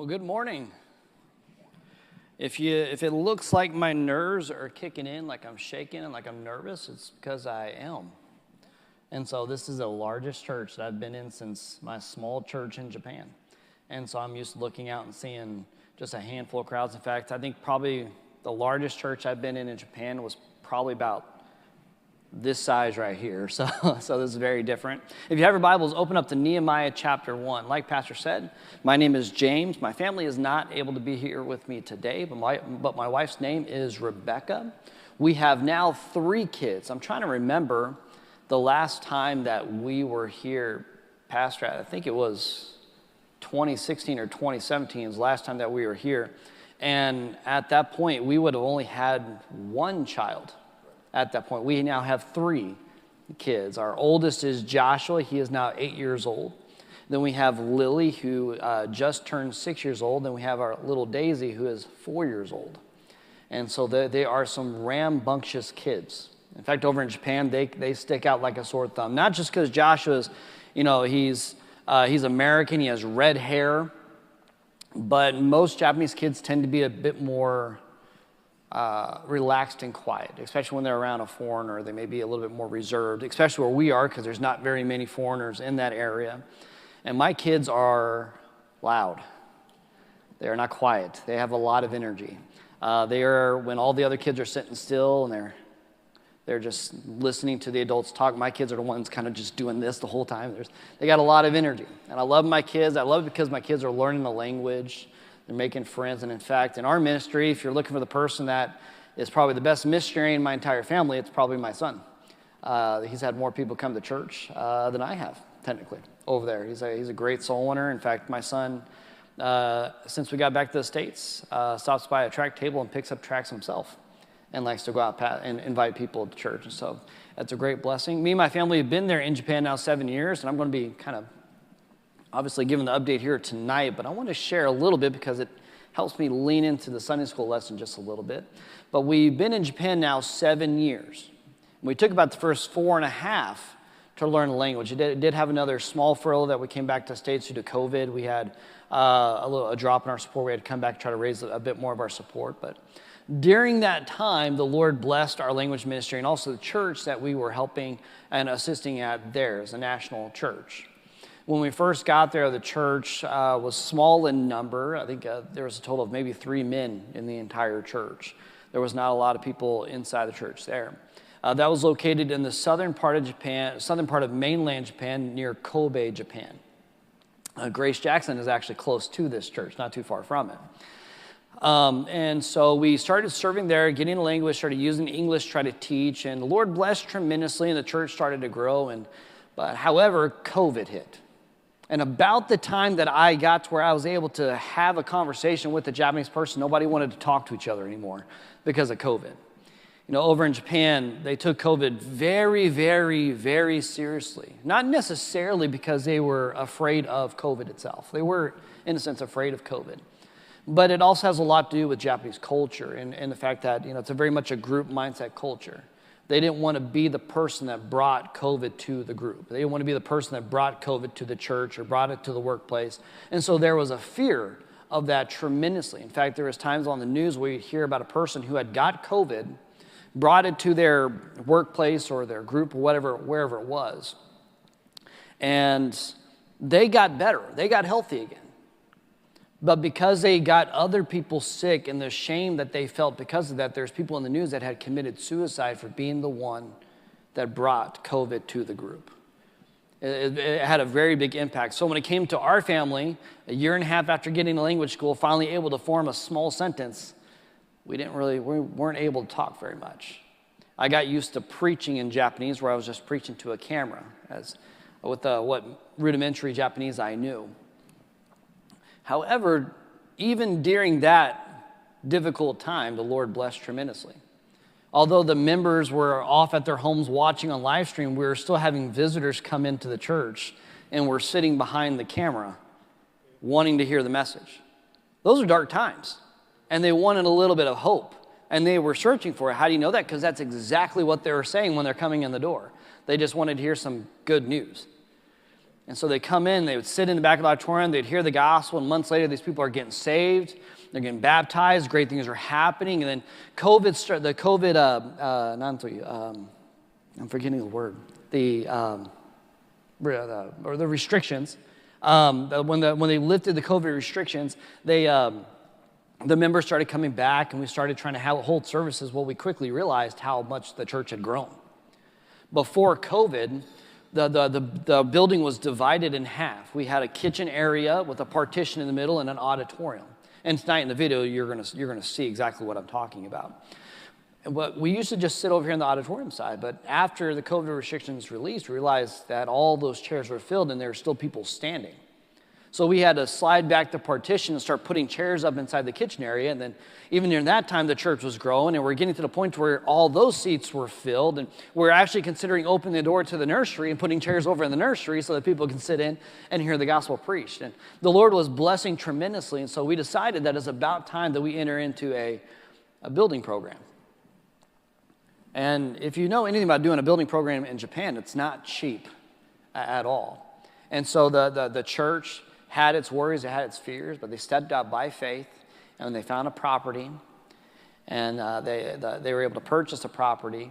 Well, good morning. If it looks like my nerves are kicking in, like I'm shaking and like I'm nervous, it's because I am. And so this is the largest church that I've been in since my small church in Japan. And so I'm used to looking out and seeing just a handful of crowds. In fact, I think probably the largest church I've been in Japan was probably about this size right here. So this is very different. If you have your Bibles, open up to Nehemiah chapter 1. Like Pastor said, my name is James. My family is not able to be here with me today, but my wife's name is Rebecca. We have now 3 kids. I'm trying to remember the last time that we were here, Pastor. I think it was 2016 or 2017 is the last time that we were here. And at that point, we would have only had 1 child. At that point, we now have 3 kids. Our oldest is Joshua. He is now 8 years old. Then we have Lily, who just turned 6 years old. Then we have our little Daisy, who is 4 years old. And so they are some rambunctious kids. In fact, over in Japan, they stick out like a sore thumb. Not just because Joshua's, he's American, he has red hair, but most Japanese kids tend to be a bit more relaxed and quiet, especially when they're around a foreigner. They may be a little bit more reserved, especially where we are, because there's not very many foreigners in that area. And my kids are loud. They are not quiet. They have a lot of energy. They are, when all the other kids are sitting still and they're just listening to the adults talk, my kids are the ones kind of just doing this the whole time. They got a lot of energy. And I love my kids. I love it because my kids are learning the language. They're making friends. And in fact, in our ministry, if you're looking for the person that is probably the best missionary in my entire family, it's probably my son. He's had more people come to church than I have, technically, over there. He's a great soul winner. In fact, my son, since we got back to the States, stops by a track table and picks up tracts himself and likes to go out and invite people to church. And so that's a great blessing. Me and my family have been there in Japan now 7 years, and I'm going to be kind of obviously giving the update here tonight, but I want to share a little bit because it helps me lean into the Sunday school lesson just a little bit. But we've been in Japan now 7 years. We took about the first 4.5 to learn the language. It did have another small furlough that we came back to the States due to COVID. We had a drop in our support. We had to come back and try to raise a bit more of our support. But during that time, the Lord blessed our language ministry and also the church that we were helping and assisting at there as a national church. When we first got there, the church was small in number. I think there was a total of maybe 3 men in the entire church. There was not a lot of people inside the church there. That was located in the southern part of Japan, southern part of mainland Japan, near Kobe, Japan. Grace Jackson is actually close to this church, not too far from it. And so we started serving there, getting the language, started using English, try to teach, and the Lord blessed tremendously, and the church started to grow. But however, COVID hit. And about the time that I got to where I was able to have a conversation with a Japanese person, nobody wanted to talk to each other anymore because of COVID. Over in Japan, they took COVID very, very, very seriously. Not necessarily because they were afraid of COVID itself. They were, in a sense, afraid of COVID. But it also has a lot to do with Japanese culture and the fact that, it's a very much a group mindset culture. They didn't want to be the person that brought COVID to the group. They didn't want to be the person that brought COVID to the church or brought it to the workplace. And so there was a fear of that tremendously. In fact, there was times on the news where you'd hear about a person who had got COVID, brought it to their workplace or their group or wherever it was. And they got better. They got healthy again. But because they got other people sick and the shame that they felt because of that, there's people in the news that had committed suicide for being the one that brought COVID to the group. It had a very big impact. So when it came to our family, 1.5 years after getting to language school, finally able to form a small sentence, we weren't able to talk very much. I got used to preaching in Japanese where I was just preaching to a camera with what rudimentary Japanese I knew. However, even during that difficult time, the Lord blessed tremendously. Although the members were off at their homes watching on live stream, we were still having visitors come into the church and we're sitting behind the camera wanting to hear the message. Those are dark times, and they wanted a little bit of hope, and they were searching for it. How do you know that? Because that's exactly what they were saying when they're coming in the door. They just wanted to hear some good news. And so they come in, they would sit in the back of the auditorium, they'd hear the gospel, and months later, these people are getting saved, they're getting baptized, great things are happening, and then I'm forgetting the word, the restrictions, when they lifted the COVID restrictions, the members started coming back, and we started trying to hold services. Well, we quickly realized how much the church had grown. Before COVID, the building was divided in half. We had a kitchen area with a partition in the middle and an auditorium. And tonight in the video, you're gonna see exactly what I'm talking about. But we used to just sit over here on the auditorium side, but after the COVID restrictions released, we realized that all those chairs were filled and there were still people standing. So we had to slide back the partition and start putting chairs up inside the kitchen area. And then even during that time, the church was growing, and we're getting to the point where all those seats were filled. And we're actually considering opening the door to the nursery and putting chairs over in the nursery so that people can sit in and hear the gospel preached. And the Lord was blessing tremendously. And so we decided that it's about time that we enter into a building program. And if you know anything about doing a building program in Japan, it's not cheap at all. And so the church had its worries, it had its fears, but they stepped out by faith, and when they found a property, and they were able to purchase a property,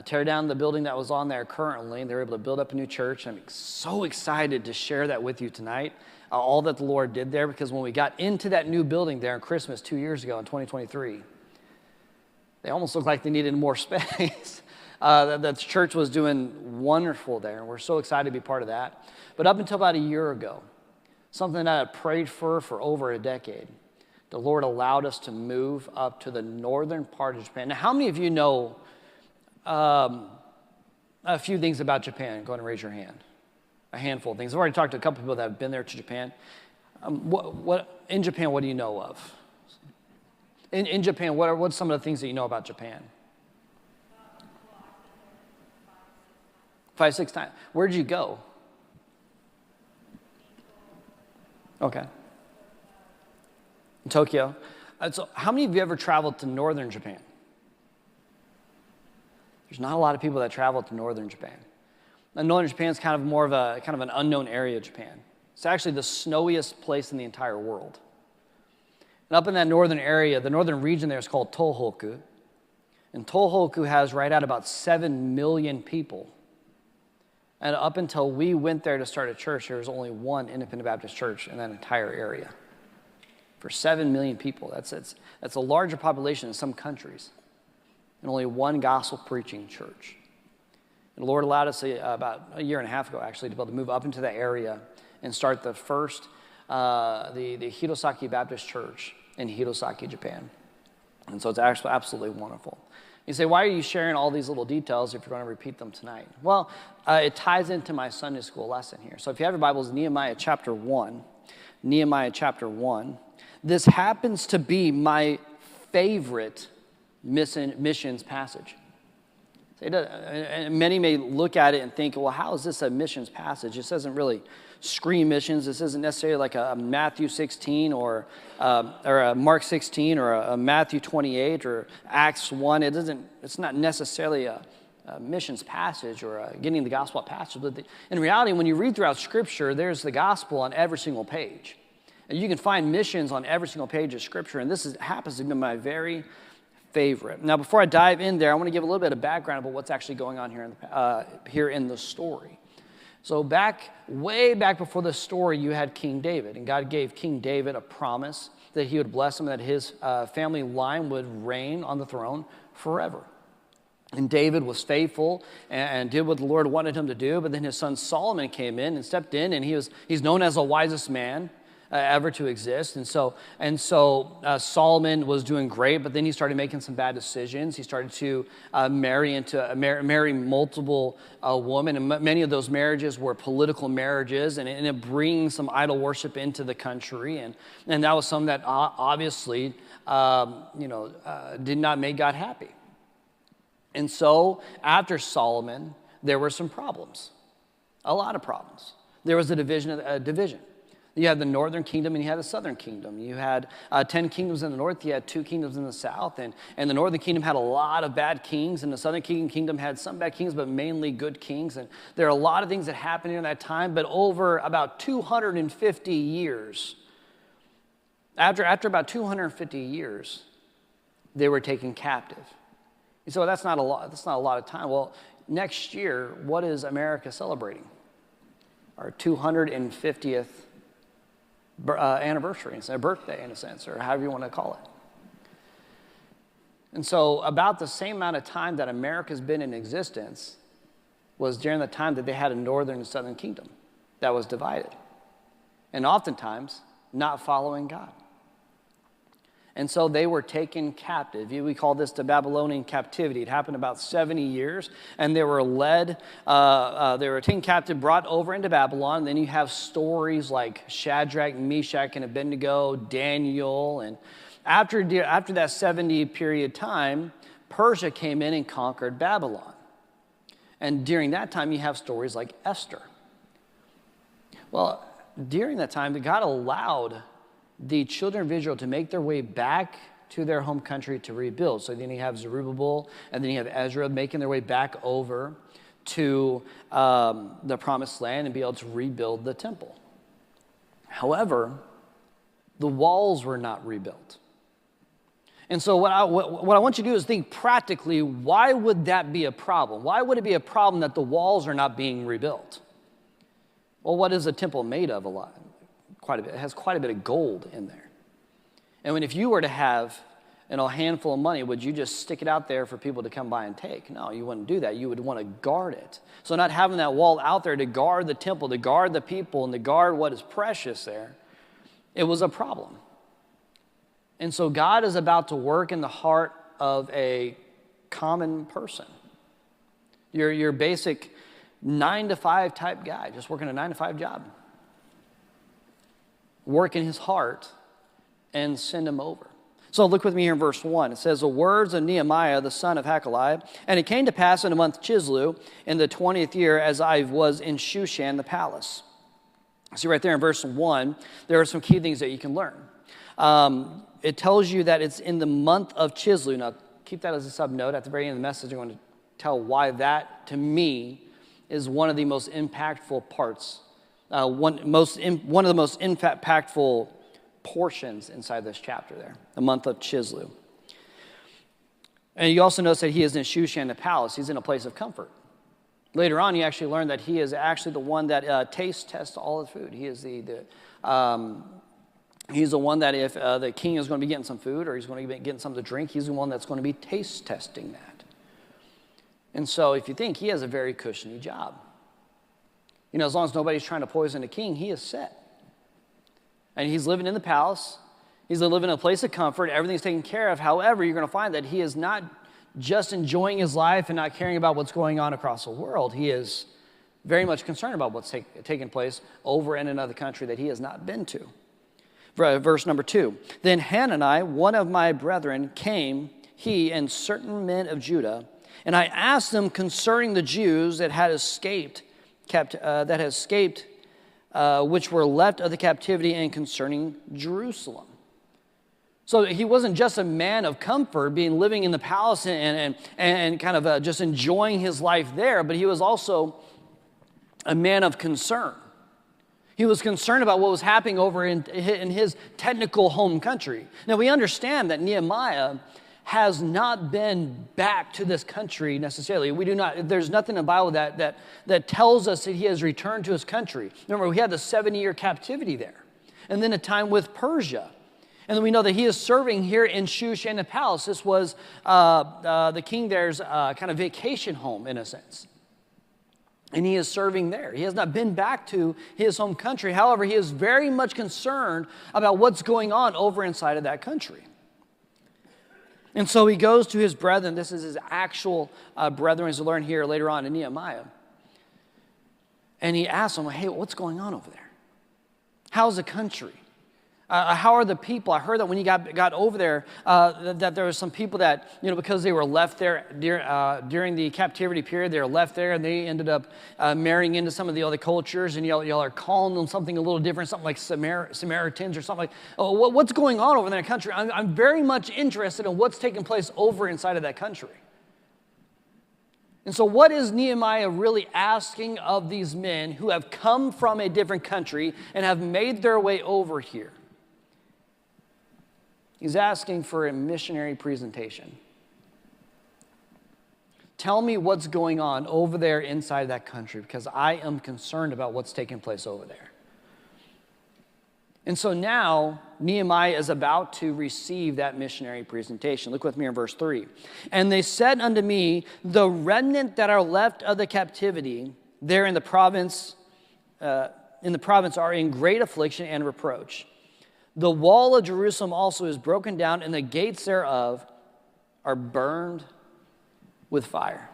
tear down the building that was on there currently, and they were able to build up a new church. I'm so excited to share that with you tonight, all that the Lord did there, because when we got into that new building there on Christmas 2 years ago in 2023, they almost looked like they needed more space. The church was doing wonderful there, and we're so excited to be part of that. But up until about a year ago, something that I had prayed for over a decade, the Lord allowed us to move up to the northern part of Japan. Now, how many of you know a few things about Japan? Go ahead and raise your hand. A handful of things. I've already talked to a couple people that have been there to Japan. In Japan, what do you know of? In Japan, what's some of the things that you know about Japan? 5, 6 times. Where did you go? Okay. In Tokyo. So how many of you ever traveled to northern Japan? There's not a lot of people that travel to northern Japan. And northern Japan is kind of more of an unknown area of Japan. It's actually the snowiest place in the entire world. And up in that northern area, the northern region there is called Tohoku. And Tohoku has right at about 7 million people. And up until we went there to start a church, there was only one independent Baptist church in that entire area. For 7 million people, that's a larger population in some countries. And only one gospel preaching church. And the Lord allowed us about a year and a half ago, actually, to be able to move up into that area and start the first, the Hirosaki Baptist Church in Hirosaki, Japan. And so it's actually absolutely wonderful. You say, why are you sharing all these little details if you're going to repeat them tonight? Well, it ties into my Sunday school lesson here. So if you have your Bibles, Nehemiah chapter 1. Nehemiah chapter 1. This happens to be my favorite missions passage. And many may look at it and think, well, how is this a missions passage? This doesn't really scream missions. This isn't necessarily like a Matthew 16 or a Mark 16 or a Matthew 28 or Acts 1. It's not necessarily a missions passage or a getting the gospel passage. But in reality, when you read throughout Scripture, there's the gospel on every single page. And you can find missions on every single page of Scripture. And this happens to be my very favorite. Now, before I dive in there, I want to give a little bit of background about what's actually going on here in the story. So way back before the story, you had King David, and God gave King David a promise that he would bless him, that his family line would reign on the throne forever. And David was faithful and did what the Lord wanted him to do, but then his son Solomon came in and stepped in, and he's known as the wisest man ever to exist. And so Solomon was doing great, but then he started making some bad decisions. He started to marry multiple women, and many of those marriages were political marriages, and it brings some idol worship into the country, and that was something that obviously did not make God happy. And so after Solomon, there were some problems, a lot of problems. There was a division. You had the northern kingdom and you had the southern kingdom. You had 10 kingdoms in the north, you had 2 kingdoms in the south, and the northern kingdom had a lot of bad kings, and the southern kingdom had some bad kings, but mainly good kings. And there are a lot of things that happened in that time, but over about 250 years, after about 250 years, they were taken captive. You say, well, that's not a lot of time. Well, next year, what is America celebrating? Our 250th anniversary, it's a birthday in a sense, or however you want to call it. And so about the same amount of time that America's been in existence was during the time that they had a northern and southern kingdom that was divided. And oftentimes, not following God. And so they were taken captive. We call this the Babylonian captivity. It happened about 70 years, and they were led, they were taken captive, brought over into Babylon. And then you have stories like Shadrach, Meshach, and Abednego, Daniel. And after that 70 period time, Persia came in and conquered Babylon. And during that time, you have stories like Esther. Well, during that time, God allowed the children of Israel to make their way back to their home country to rebuild. So then you have Zerubbabel, and then you have Ezra making their way back over to the promised land and be able to rebuild the temple. However, the walls were not rebuilt. And so what I want you to do is think practically, why would that be a problem? Why would it be a problem that the walls are not being rebuilt? Well, what is a temple made of? Quite a bit. It has quite a bit of gold in there. And if you were to have a handful of money, would you just stick it out there for people to come by and take? No, you wouldn't do that. You would want to guard it. So not having that wall out there to guard the temple, to guard the people, and to guard what is precious there, it was a problem. And so God is about to work in the heart of a common person. Your basic 9-to-5 type guy, just working a 9-to-5 job. Work in his heart and send him over. So look with me here in verse 1. It says, the words of Nehemiah, the son of Hakaliah, and it came to pass in the month Chislew, in the 20th year, as I was in Shushan the palace. See right there in verse 1, there are some key things that you can learn. It tells you that it's in the month of Chislew. Now, keep that as a sub-note. At the very end of the message, I'm going to tell why that, to me, is one of the most impactful parts. One of the most impactful portions inside this chapter there, the month of Chislew. And you also notice that he is in Shushan the palace. He's in a place of comfort. Later on, you actually learn that he is actually the one that taste tests all the food. He is he's the one that if the king is going to be getting some food or he's going to be getting something to drink, he's the one that's going to be taste testing that. And so if you think, he has a very cushiony job. As long as nobody's trying to poison the king, he is set. And he's living in the palace. He's living in a place of comfort. Everything's taken care of. However, you're going to find that he is not just enjoying his life and not caring about what's going on across the world. He is very much concerned about what's taking place over in another country that he has not been to. Verse number 2. Then Hanani, one of my brethren, came, he and certain men of Judah, and I asked them concerning the Jews that had escaped, which were left of the captivity, and concerning Jerusalem. So he wasn't just a man of comfort, living in the palace and kind of just enjoying his life there, but he was also a man of concern. He was concerned about what was happening over in his technical home country. Now we understand that Nehemiah has not been back to this country necessarily. There's nothing in the Bible that tells us that he has returned to his country. Remember, we had the 70-year captivity there, and then a time with Persia. And then we know that he is serving here in Shushan the palace. This was the king there's kind of vacation home in a sense. And he is serving there. He has not been back to his home country. However, he is very much concerned about what's going on over inside of that country. And so he goes to his brethren. This is his actual brethren, as we learn here later on in Nehemiah. And he asks them, hey, what's going on over there? How's the country? How are the people? I heard that when you got over there, that there were some people that, because they were left there during the captivity period, they were left there and they ended up marrying into some of the other cultures, and y'all are calling them something a little different, something like Samaritans or something like, oh, what's going on over in that country? I'm very much interested in what's taking place over inside of that country. And so what is Nehemiah really asking of these men who have come from a different country and have made their way over here? He's asking for a missionary presentation. Tell me what's going on over there inside that country, because I am concerned about what's taking place over there. And so now Nehemiah is about to receive that missionary presentation. Look with me in verse 3. And they said unto me, the remnant that are left of the captivity there in the province are in great affliction and reproach. The wall of Jerusalem also is broken down, and the gates thereof are burned with fire.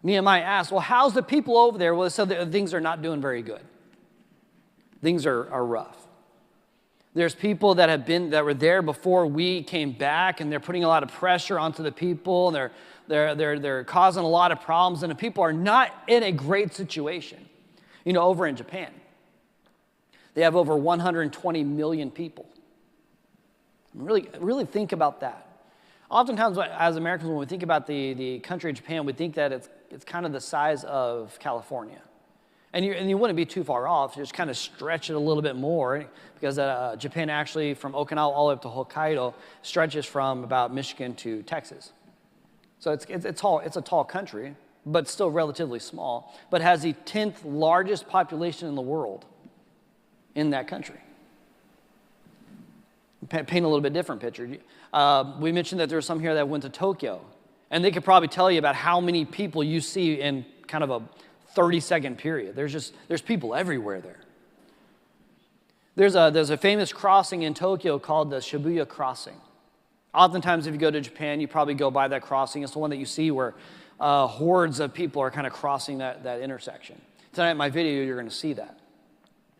Nehemiah asked, well, how's the people over there? Well, so things are not doing very good. Things are rough. There's people that were there before we came back, and they're putting a lot of pressure onto the people, and they're causing a lot of problems, and the people are not in a great situation. Over in Japan, they have over 120 million people. Really think about that. Oftentimes, as Americans, when we think about the country of Japan, we think that it's kind of the size of California. And you wouldn't be too far off. Just kind of stretch it a little bit more, because Japan actually, from Okinawa all the way up to Hokkaido, stretches from about Michigan to Texas. So it's a tall country, but still relatively small, but has the 10th largest population in the world in that country. Paint a little bit different picture. We mentioned that there were some here that went to Tokyo, and they could probably tell you about how many people you see in kind of a 30-second period. There's people everywhere there. There's a famous crossing in Tokyo called the Shibuya Crossing. Oftentimes, if you go to Japan, you probably go by that crossing. It's the one that you see where hordes of people are kind of crossing that intersection. Tonight in my video, you're going to see that.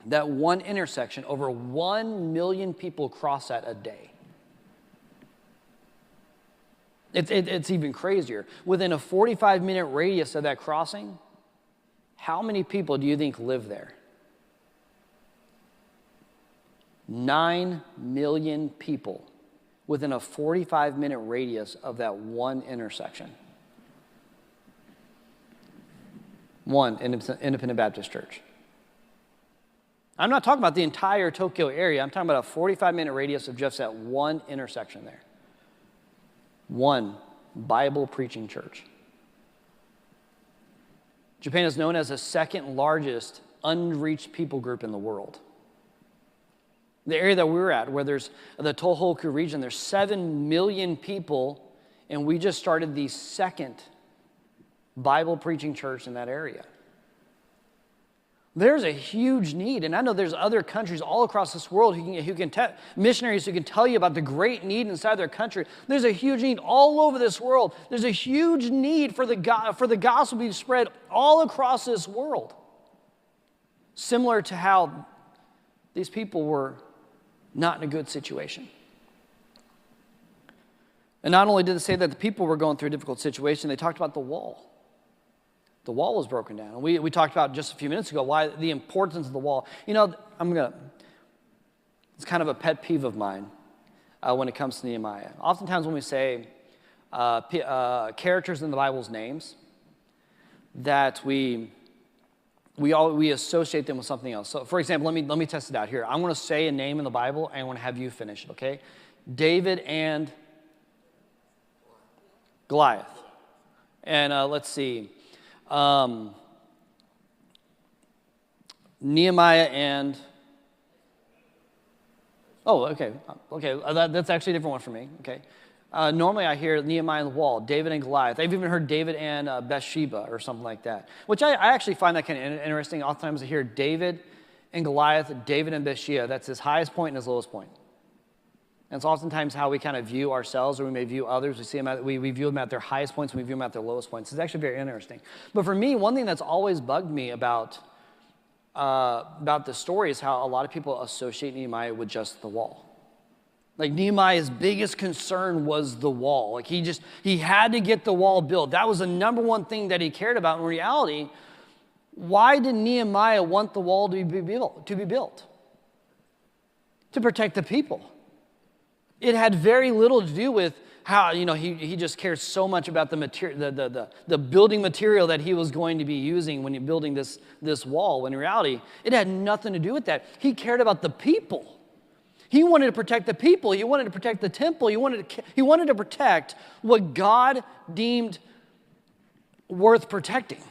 That one intersection, over 1 million people cross that a day. It's even crazier. Within a 45-minute radius of that crossing, how many people do you think live there? 9 million people within a 45-minute radius of that one intersection. One Independent Baptist Church. I'm not talking about the entire Tokyo area. I'm talking about a 45-minute radius of just that one intersection there. One Bible preaching church. Japan is known as the second largest unreached people group in the world. The area that we're at, where there's the Tohoku region, there's 7 million people, and we just started the second Bible preaching church in that area. There's a huge need, and I know there's other countries all across this world missionaries who can tell you about the great need inside their country. There's a huge need all over this world. There's a huge need for the gospel to be spread all across this world. Similar to how these people were not in a good situation. And not only did they say that the people were going through a difficult situation, they talked about the wall. The wall was broken down. We talked about just a few minutes ago why the importance of the wall. It's kind of a pet peeve of mine when it comes to Nehemiah. Oftentimes when we say characters in the Bible's names, that we associate them with something else. So, for example, let me test it out here. I'm going to say a name in the Bible, and I'm going to have you finish it, okay? David and Goliath. And let's see. Nehemiah and... Oh, okay. That's actually a different one for me, okay? Normally I hear Nehemiah and the wall, David and Goliath. I've even heard David and Bathsheba or something like that, which I actually find that kind of interesting. Oftentimes I hear David and Goliath, David and Bathsheba. That's his highest point and his lowest point. And it's oftentimes how we kind of view ourselves, or we may view others. We view them at their highest points, and we view them at their lowest points. It's actually very interesting. But for me, one thing that's always bugged me about about the story is how a lot of people associate Nehemiah with just the wall. Like Nehemiah's biggest concern was the wall. Like he had to get the wall built. That was the number one thing that he cared about. In reality, why did Nehemiah want the wall to be built? To protect the people. It had very little to do with how, he just cared so much about the material, the building material that he was going to be using when you're building this wall. When in reality, it had nothing to do with that. He cared about the people. He wanted to protect the people. He wanted to protect the temple. He wanted to protect what God deemed worth protecting.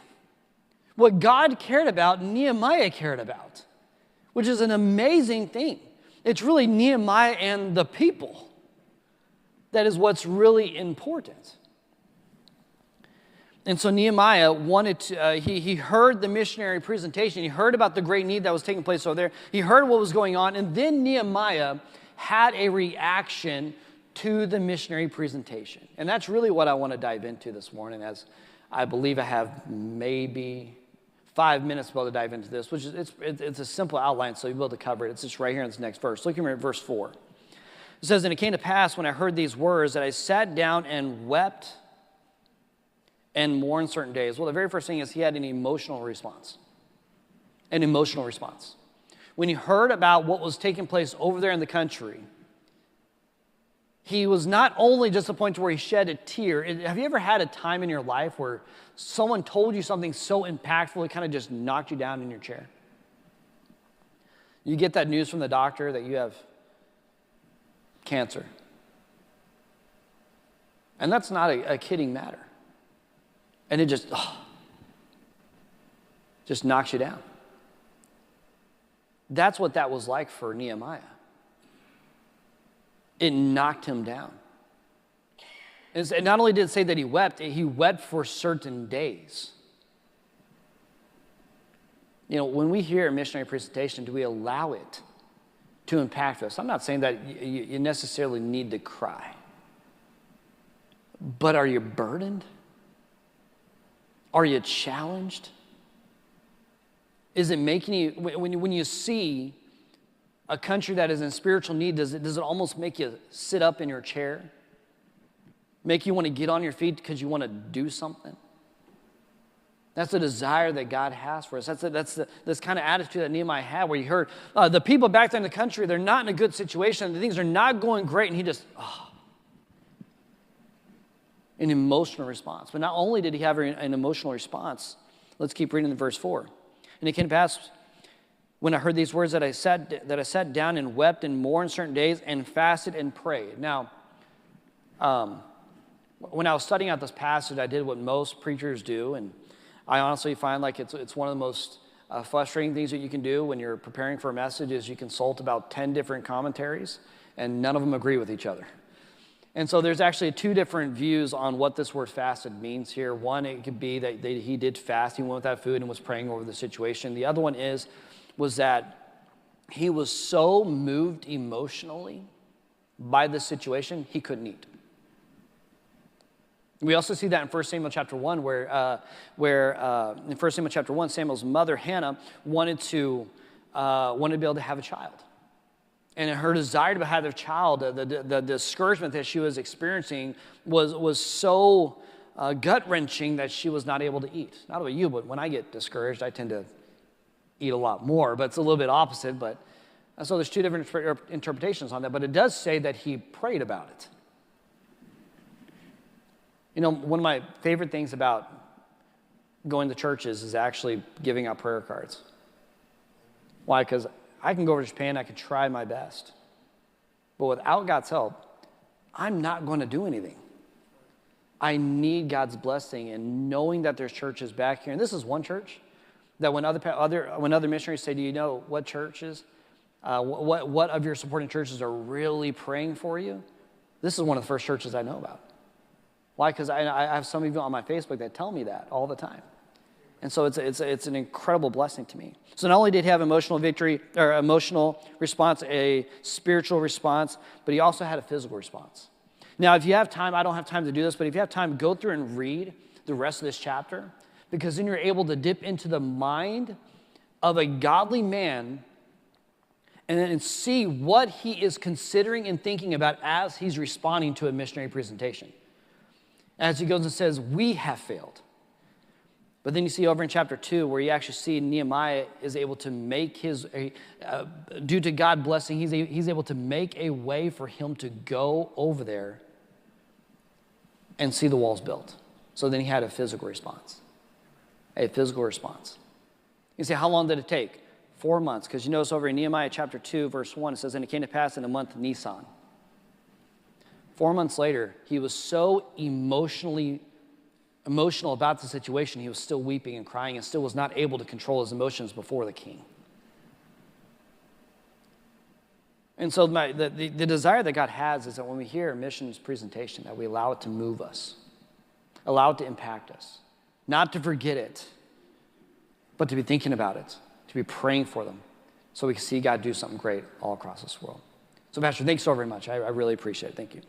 What God cared about, Nehemiah cared about, which is an amazing thing. It's really Nehemiah and the people that is what's really important. And so Nehemiah wanted to, he heard the missionary presentation. He heard about the great need that was taking place over there. He heard what was going on. And then Nehemiah had a reaction to the missionary presentation. And that's really what I want to dive into this morning, as I believe I have maybe 5 minutes to be able to dive into this, which is it's a simple outline, so you'll be able to cover it. It's just right here in this next verse. Look at verse 4. It says, "And it came to pass when I heard these words that I sat down and wept and mourned certain days." Well, the very first thing is he had an emotional response. An emotional response. When he heard about what was taking place over there in the country, he was not only just a point to where he shed a tear. Have you ever had a time in your life where someone told you something so impactful it kind of just knocked you down in your chair? You get that news from the doctor that you have cancer. And that's not a kidding matter. And it just knocks you down. That's what that was like for Nehemiah. It knocked him down. And not only did it say that he wept for certain days. When we hear a missionary presentation, do we allow it to impact us? I'm not saying that you necessarily need to cry. But are you burdened? Are you challenged? Is it making you, when you see a country that is in spiritual need, does it almost make you sit up in your chair? Make you want to get on your feet because you want to do something? That's the desire that God has for us. That's this kind of attitude that Nehemiah had, where he heard the people back there in the country, they're not in a good situation. Things are not going great, and he just, an emotional response. But not only did he have an emotional response, let's keep reading in verse 4. "And it came to pass, when I heard these words, that I sat down and wept and mourned certain days and fasted and prayed." Now, when I was studying out this passage, I did what most preachers do, and I honestly find like it's one of the most frustrating things that you can do when you're preparing for a message is you consult about 10 different commentaries, and none of them agree with each other. And so there's actually 2 different views on what this word fasted means here. One, it could be that he did fast, he went without food and was praying over the situation. The other one was that he was so moved emotionally by the situation, he couldn't eat. We also see that in 1 Samuel chapter 1, where in 1 Samuel chapter 1, Samuel's mother, Hannah, wanted to be able to have a child. And her desire to have a child, the discouragement that she was experiencing was so gut-wrenching that she was not able to eat. Not about you, but when I get discouraged, I tend to eat a lot more, but it's a little bit opposite. But so there's 2 different interpretations on that, but it does say that he prayed about it. One of my favorite things about going to churches is actually giving out prayer cards. Why? Because I can go over to Japan, I can try my best. But without God's help, I'm not going to do anything. I need God's blessing, and knowing that there's churches back here, and this is one church, that when other missionaries say, "Do you know what churches, what of your supporting churches are really praying for you?" This is one of the first churches I know about. Why? Because I have some of you on my Facebook that tell me that all the time. And so it's an incredible blessing to me. So not only did he have emotional response, a spiritual response, but he also had a physical response. Now, if you have time, I don't have time to do this, but if you have time, go through and read the rest of this chapter, because then you're able to dip into the mind of a godly man and then see what he is considering and thinking about as he's responding to a missionary presentation. As he goes and says, we have failed. But then you see over in chapter 2 where you actually see Nehemiah is able to make due to God blessing, he's able to make a way for him to go over there and see the walls built. So then he had a physical response. A physical response. You say, how long did it take? 4 months. Because you notice over in Nehemiah chapter 2, verse 1, it says, and it came to pass in the month of Nisan. 4 months later, he was so emotional about the situation, he was still weeping and crying and still was not able to control his emotions before the king. And so the desire that God has is that when we hear a missions presentation, that we allow it to move us, allow it to impact us, not to forget it, but to be thinking about it, to be praying for them, so we can see God do something great all across this world. So Pastor, thanks so very much. I really appreciate it. Thank you.